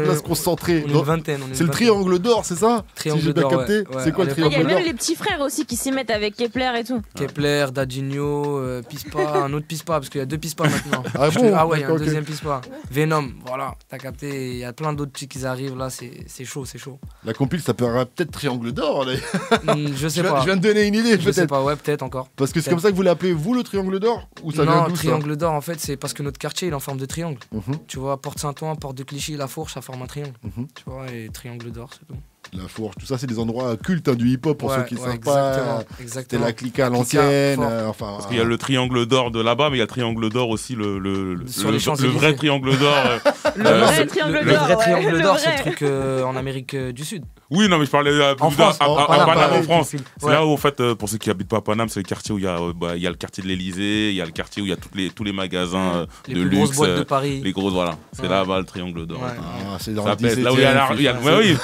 places concentrées.
On est une vingtaine.
C'est le triangle d'or, c'est ça?
Triangle d'or.
Ouais. C'est quoi le triangle d'or?
Il y a même les petits frères aussi qui s'y mettent avec Kepler et tout.
Kepler, Dadinho, Pispa, un autre Pispa, parce qu'il y a 2 Pispa maintenant.
Ah
ouais, il y a un deuxième Pispa. Venom, voilà, t'as capté. Il y a plein d'autres petits qui arrivent là, c'est chaud.
La compile s'appellera peut-être Triangle d'or.
Je sais pas.
Je viens de donner une idée, peut-être.
Je sais pas, ouais, peut-être encore.
Parce que c'est comme ça que vous l'appelez, vous, le Triangle d'or? Ou ça vient d'où,
Triangle d'or, en fait, c'est parce que notre quartier il est en forme de triangle. Tu vois, Porte Saint-Ouen, Porte de Clichy, La Fourche, ça forme un triangle. Tu vois, et Triangle d'or, c'est tout.
La Fourche, tout ça, c'est des endroits cultes du hip-hop pour ceux qui ne savent pas. C'était la clique à l'ancienne.
Parce qu'il y a le triangle d'or de là-bas, mais il y a le triangle d'or aussi, le vrai triangle d'or.
Le vrai triangle d'or, c'est le truc en Amérique du Sud.
Oui, non, mais je parlais à Paname en France. C'est là où, en fait, pour ceux qui habitent pas à Paname, c'est le quartier où il y a le quartier de l'Elysée, il y a le quartier où il y a tous les magasins de luxe. Les grosses
boîtes de Paris.
Les grosses, voilà. C'est là-bas le triangle d'or.
C'est dans le 17e.
Là où il y a oui.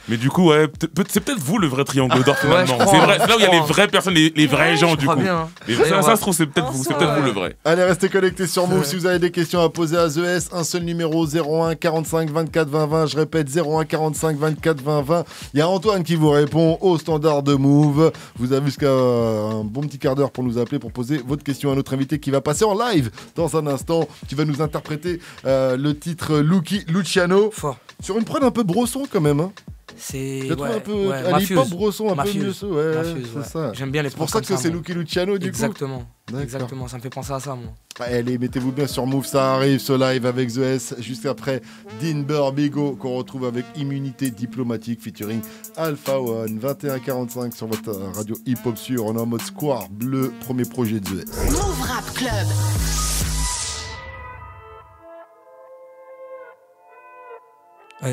Mais du coup, ouais, c'est peut-être vous le vrai triangle d'or finalement. C'est vrai, c'est là où il y a les vraies personnes, les vrais gens du coup. Ça se trouve, c'est peut-être vous le vrai.
Allez, restez connectés sur Move si vous avez des questions à poser à The S. Un seul numéro, 01 45 24 20 20. Je répète, 01 45 24 20 20. Il y a Antoine qui vous répond au standard de Move. Vous avez jusqu'à un bon petit quart d'heure pour nous appeler, pour poser votre question à notre invité qui va passer en live dans un instant. Qui va nous interpréter le titre Luciano.
Fort.
Sur une prod un peu brosson quand même. Hein.
C'est
un peu à l'hip-hop brosson, un peu mieux ça. C'est ça.
J'aime bien les
C'est pour ça que c'est Luciano du coup.
Exactement, ça me fait penser à ça moi.
Allez, mettez-vous bien sur Move, ça arrive ce live avec The S juste après Dean Burbigo qu'on retrouve avec Immunité Diplomatique featuring Alpha One. 21h45 sur votre radio hip-hop sûr. On est en mode Square Bleu, premier projet de The S.
Move Rap Club.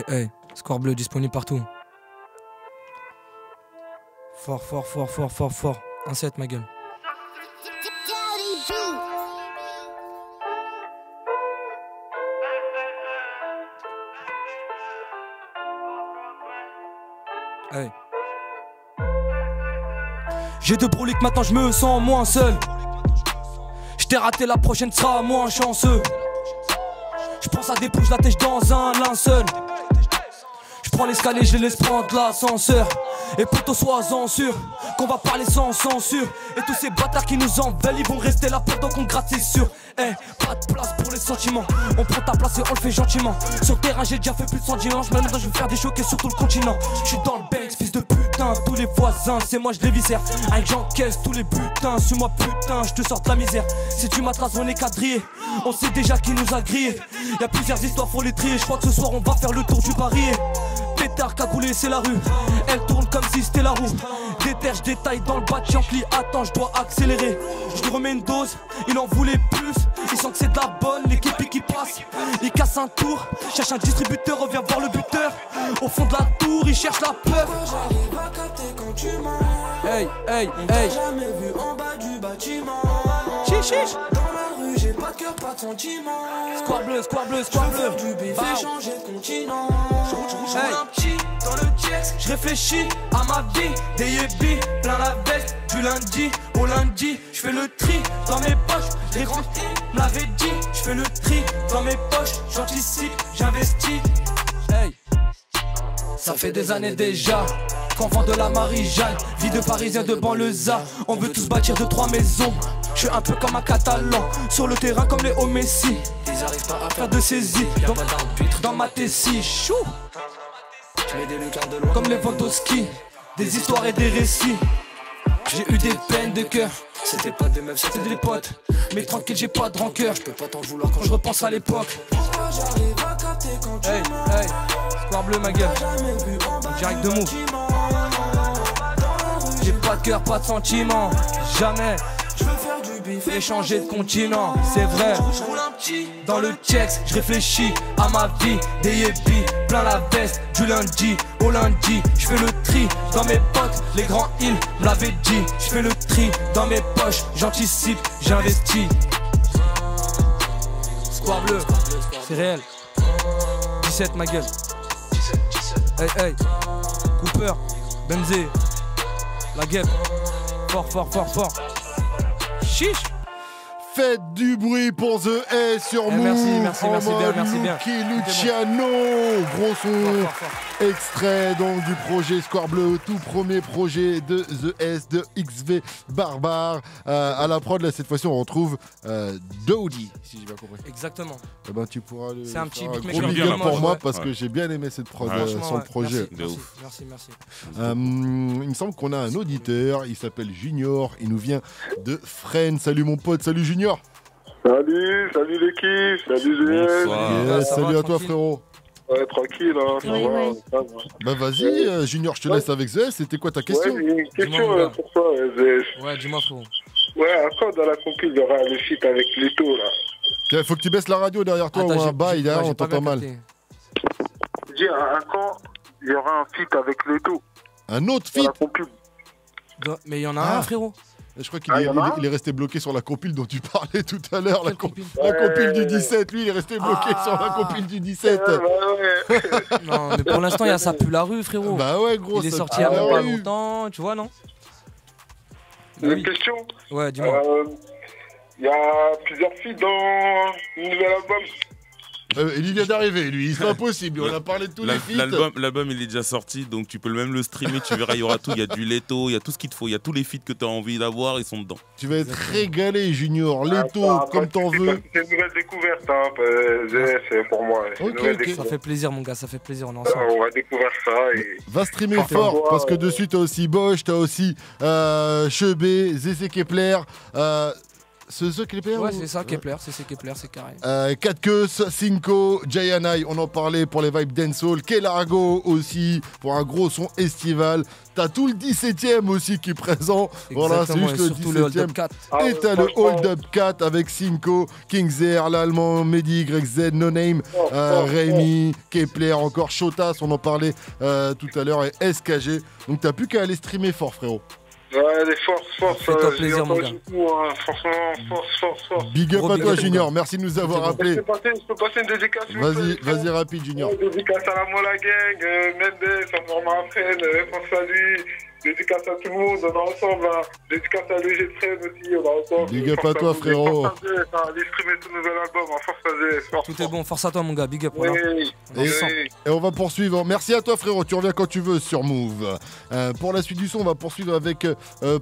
Hey, Square Bleu disponible partout. Fort. 1-7 ma gueule. Hey.
J'ai 2 broliques, maintenant je me sens moins seul. J't'ai raté, la prochaine sera moins chanceux. J'pense à des pouces, la tèche dans un linceul. J'prends l'escalier, je les laisse prendre l'ascenseur. Et plutôt sois-en sûr qu'on va parler sans censure. Et tous ces bâtards qui nous enveulent, ils vont rester là pendant qu'on gratte, c'est sûr. Pas de place pour les sentiments. On prend ta place et on le fait gentiment. Sur le terrain j'ai déjà fait plus de 100 dimanches. Maintenant je vais faire des choquets sur tout le continent. J'suis dans le Banks, fils de putain. Tous les voisins, c'est moi je les viscère. Avec j'encaisse tous les butins. Suis-moi putain, je te sors de la misère. Si tu m'attrases on est quadrillé. On sait déjà qui nous a grillé. Y'a plusieurs histoires, faut les trier. J'crois que ce soir on va faire le tour du barillet. Pétard cagoulé c'est la rue. Elle tourne comme si c'était la roue. Déterre, je détaille dans le bas de Champli. Attends, je dois accélérer. Je lui remets une dose, il en voulait plus. Il sent que c'est de la bonne, l'équipe qui passe. Il casse un tour, cherche un distributeur, revient voir le buteur. Au fond de la tour, il cherche la peur.
J'arrive à capter quand tu mens.
Hey.
On t'a jamais vu en bas du bâtiment.
Chiche.
Dans la rue, j'ai pas de cœur, pas de sentiment.
Square bleu.
Je du bif et changer de continent. Je roule un petit dans le jet.
Je réfléchis à ma vie, des yébis, plein la veste. Du lundi au lundi, je fais le tri dans mes poches. Les grands me l'avaient dit, je fais le tri dans mes poches. J'anticipe, j'investis. Hey. Ça fait des années déjà qu'enfant de la Marie-Jeanne, vie de parisien de banlieusard. On veut tous bâtir 2-3 maisons. Je suis un peu comme un Catalan, sur le terrain comme les Messi.
Ils arrivent pas à
faire de saisie, donc dans ma tessie, chou.
J'mets des lucarnes de loin
comme les Vontoski, des histoires et des récits. J'ai eu des peines de cœur.
C'était pas des meufs,
c'était des potes. Mais tranquille, j'ai pas de rancœur.
Je peux pas t'en vouloir
quand je repense à l'époque.
Pourquoi j'arrive à capter quand tu
hey. Square bleu ma gueule. Direct de Move. J'ai pas de cœur, pas de sentiment. Jamais.
Je veux faire du bif
et changer de continent. C'est vrai.
Je roule un petit
dans le checks. Je réfléchis à ma vie. Des yébis, plein la veste. Du lundi au lundi. Je fais le tri dans mes potes. Les grands îles me l'avaient dit. Je fais le tri dans mes poches. J'anticipe, j'investis. Square bleu, c'est réel. 17 ma gueule. Hey hey, Cooper, Benzé, la guêpe, fort. Chiche.
Faites du bruit pour The S sur Move.
Merci bien.
Luciano, gros son. Extrait donc du projet Square Bleu, tout premier projet de The S de XV Barbare. À la prod, là, cette fois-ci, on retrouve Dodie, si j'ai bien compris.
Exactement.
Eh ben, tu pourras le.
C'est un petit
gros big up pour moi parce que j'ai bien aimé cette prod sur le projet.
Merci.
Il me semble qu'on a un auditeur, il s'appelle Junior, il nous vient de Fresnes. Salut mon pote, salut Junior.
Salut l'équipe, salut
GS. Salut à toi frérot.
Ouais, tranquille, hein, ça va.
Bah vas-y, Junior, je te laisse avec ZS. C'était quoi ta question?
Ouais, j'ai une question pour toi, ZS.
Ouais, dis-moi frérot.
Ouais, à quand dans la compil il y aura le feat avec Leto là?
Faut que tu baisses la radio derrière toi ou un bail derrière, on t'entend mal.
Je dis, à quand il y aura un feat avec Leto?
Un autre feat?
Mais il y en a un frérot.
Je crois qu'il est resté bloqué sur la compile dont tu parlais tout à l'heure. La compile du 17, lui il est resté bloqué sur la compile du 17.
Non, mais pour l'instant il y a Ça pue la rue frérot.
Bah ouais gros.
Il est sorti il y a pas longtemps, tu vois non?
Une question?
Ouais, dis-moi.
Il y a plusieurs filles dans le nouvel album.
Il vient d'arriver, lui, c'est pas possible, on a parlé de tous les feats.
L'album il est déjà sorti, donc tu peux même le streamer, tu verras, il y aura tout, il y a du Leto, il y a tout ce qu'il te faut, il y a tous les feats que tu as envie d'avoir, ils sont dedans.
Tu vas être régalé Junior, Leto, comme t'en veux.
C'est une nouvelle découverte, hein, c'est pour moi.
Ok, ça fait plaisir mon gars, ça fait plaisir, on est ensemble.
On va découvrir ça et...
Va streamer fort, parce que dessus t'as aussi Bosch, t'as aussi Chebé, Zézé Kepler, c'est Kepler?
Ouais, c'est ça, Kepler, c'est Kepler, c'est carré.
4 queues, Cinco, Jayanai, on en parlait pour les vibes dancehall, Kelargo aussi, pour un gros son estival. T'as tout le 17ème aussi qui est présent. Voilà, c'est juste le 17ème. Et t'as le Hold Up 4 avec Cinco, Kingzer, l'allemand, Mehdi, YZ, No Name, Rémi, Kepler, encore Chotas, on en parlait tout à l'heure, et SKG. Donc t'as plus qu'à aller streamer fort, frérot.
Ouais, les forces,
fais-toi plaisir, mon gars.
Franchement, force.
Big up à toi, Junior. Merci de nous avoir appelés.
Je peux passer une dédicace.
Vas-y, rapide, Junior.
Dédicace à la Mola Gang, Mendes, à Format Après, pense à lui. Dédicace à tout le monde, on est ensemble. Hein. Dédicace à l'EG de Fred aussi, on est ensemble.
Big up à toi, frérot.
Allez streamer tout nouvel album, force à
Tout est bon, force à toi, mon gars. Big up. Voilà.
Et on va poursuivre. Merci à toi, frérot. Tu reviens quand tu veux sur Move. Pour la suite du son, on va poursuivre avec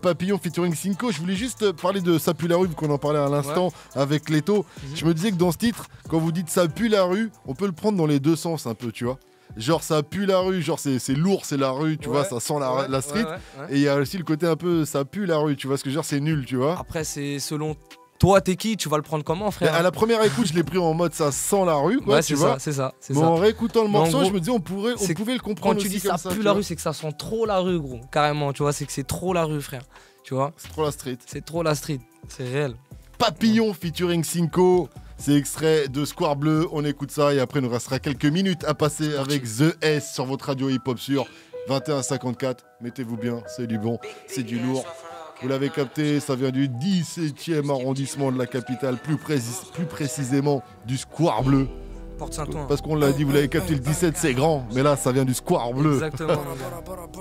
Papillon featuring Cinco. Je voulais juste parler de Ça pue la rue, vu qu'on en parlait à l'instant avec Leto. Je me disais que dans ce titre, quand vous dites Ça pue la rue, on peut le prendre dans les deux sens un peu, tu vois. Genre ça pue la rue, genre c'est lourd, c'est la rue, tu vois, ça sent la street. Et il y a aussi le côté un peu ça pue la rue, tu vois ce que je veux dire, c'est nul, tu vois.
Après c'est selon toi, t'es qui, tu vas le prendre comment, frère?
À la première écoute, je l'ai pris en mode ça sent la rue, quoi, tu vois.
C'est ça.
Mais en réécoutant le morceau, je me disais on pouvait le comprendre.
Quand tu dis ça pue la rue, c'est que ça sent trop la rue, gros. Carrément, tu vois, c'est que c'est trop la rue, frère. Tu vois?
C'est trop la street.
C'est trop la street, c'est réel.
Papillon featuring Cinco. C'est extrait de Square Bleu, on écoute ça et après il nous restera quelques minutes à passer avec The S sur votre radio hip-hop sur 21-54. Mettez-vous bien, c'est du bon, c'est du lourd. Vous l'avez capté, ça vient du 17e arrondissement de la capitale, plus précisément du Square Bleu.
Porte Saint-Ouen.
Parce qu'on l'a dit, vous l'avez capté, le 17 c'est grand, mais là ça vient du Square Bleu.
Exactement.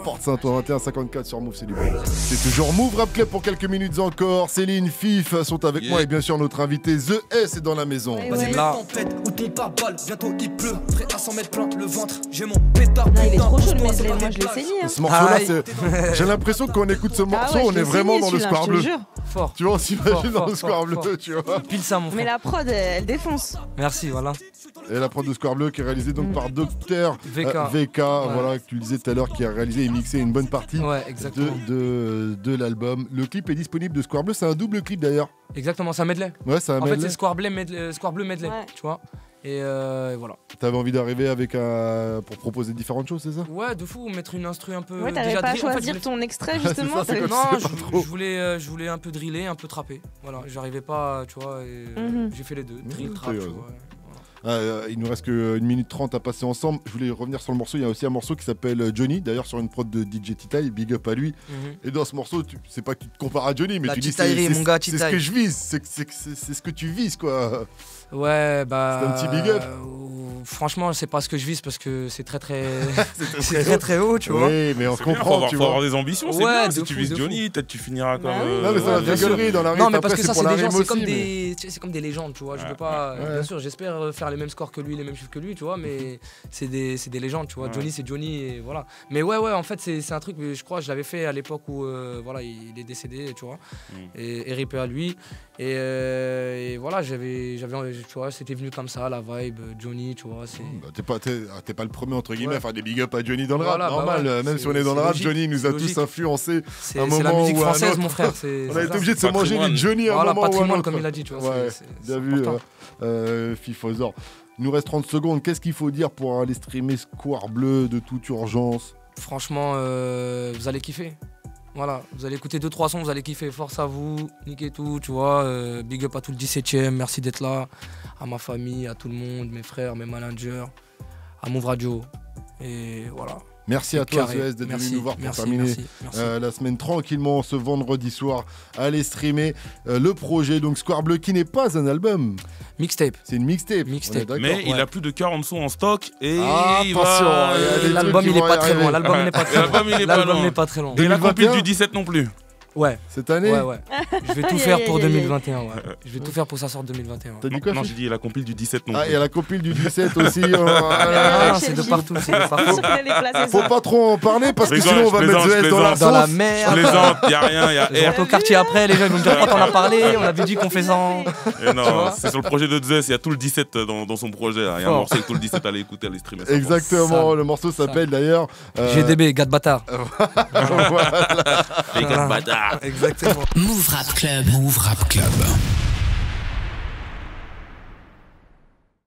Porte Saint-Ouen, 21-54 sur Move, c'est du bon. C'est toujours Move Rap Club pour quelques minutes encore. Céline, Fif sont avec moi et bien sûr notre invité The S est dans la maison.
Vas-y là.
Tempête ou ton pare-balles, bientôt il pleut, prêt à s'en mettre plein le ventre. J'ai mon pétard.
Non, il est trop chaud le medley, moi je l'ai saigné. Hein.
Ce morceau-là, j'ai l'impression qu'on écoute ce morceau, on est vraiment dans le Square Bleu.
Fort.
Tu vois, on s'imagine dans le Square Bleu, tu vois.
Pile ça, mon frère.
Mais la prod, elle défonce.
Merci, voilà.
Et la prod de Square Bleu qui est réalisée donc par Dr VK, voilà, que tu le disais tout à l'heure, qui a réalisé et mixé une bonne partie de l'album. Le clip est disponible de Square Bleu, c'est un double clip d'ailleurs.
Exactement, c'est un medley.
Ouais, c'est un medley.
En fait, c'est Square Bleu medley, tu vois. Et voilà.
T'avais envie d'arriver avec pour proposer différentes choses, c'est ça?
Ouais, de fou, mettre une instru un peu.
Ouais, t'avais pas à choisir ton extrait justement.
Non, je voulais un peu driller, un peu trapper. Voilà, j'arrivais pas, tu vois. J'ai fait les deux, drill, trap, tu vois.
Il nous reste que 1 minute 30 à passer ensemble. Je voulais revenir sur le morceau. Il y a aussi un morceau qui s'appelle Johnny, d'ailleurs sur une prod de DJ Titaï, big up à lui. Et dans ce morceau, c'est pas que tu te compares à Johnny, mais tu dis c'est ce que je vise, c'est ce que tu vises, quoi.
Ouais, bah.
C'est un petit big up.
franchement, c'est pas ce que je vise parce que c'est très haut, tu vois.
Oui, mais on se comprend.
Faut avoir des ambitions, c'est bien. Si tu vises Johnny, peut-être tu finiras comme.
Non, mais ça va rigolerie dans la rue.
Non, mais parce que ça, c'est des gens, c'est comme des légendes, tu vois. Je peux pas. Bien sûr, j'espère faire les mêmes scores que lui, les mêmes chiffres que lui, tu vois, mais c'est des légendes, tu vois. Johnny, c'est Johnny, et voilà. Mais ouais, en fait, c'est un truc, je crois, je l'avais fait à l'époque où voilà, il est décédé, tu vois. Et RIP à lui. Et voilà, tu vois, c'était venu comme ça, la vibe, Johnny, tu vois.
T'es pas le premier, entre guillemets, à faire des big up à Johnny dans le rap. Normal, même si on est dans le rap, Johnny nous a tous influencés.
C'est la musique française, mon frère.
On a été obligé de se manger du Johnny à un moment.
Patrimoine, comme il a dit, tu vois.
Bien vu, Fifozor. Il nous reste 30 secondes. Qu'est-ce qu'il faut dire pour aller streamer Square Bleu de toute urgence?
Franchement, vous allez kiffer. Voilà, vous allez écouter 2-3 sons, vous allez kiffer. Force à vous, niquez tout, tu vois. Big up à tout le 17ème, merci d'être là. À ma famille, à tout le monde, mes frères, mes managers, à Move Radio. Et voilà.
Merci à toi, ZES, d'être venu nous voir pour terminer la semaine tranquillement ce vendredi soir. Allez streamer le projet, donc Square Bleu, qui n'est pas un album.
Mixtape.
C'est une mixtape.
Mais il a plus de 40 sons en stock et
l'album il est pas très loin. L'album n'est pas très loin.
Et la compile du 17 non plus.
Ouais.
Cette année?
Ouais. Je vais tout faire pour 2021. Ouais. Je vais tout faire pour que ça sorte 2021.
T'as dit quoi?
Non, j'ai dit la compile du 17 non
plus. Ah, il y a la compile du 17 aussi.
C'est de partout.
Faut pas trop en parler parce que sinon on va mettre ZES
dans la merde.
Je plaisante, y a rien, y a
R. Au quartier après, les gens vont me dire quand on a parlé, on avait dit qu'on fait ça.
Non, c'est sur le projet de ZES, il y a tout le 17 dans son projet. Il y a un morceau avec tout le 17 à aller écouter, à aller streamer.
Exactement, le morceau s'appelle d'ailleurs
GDB, gars de bâtard.
Les gars de bâtard.
Exactement.
Move Rap Club.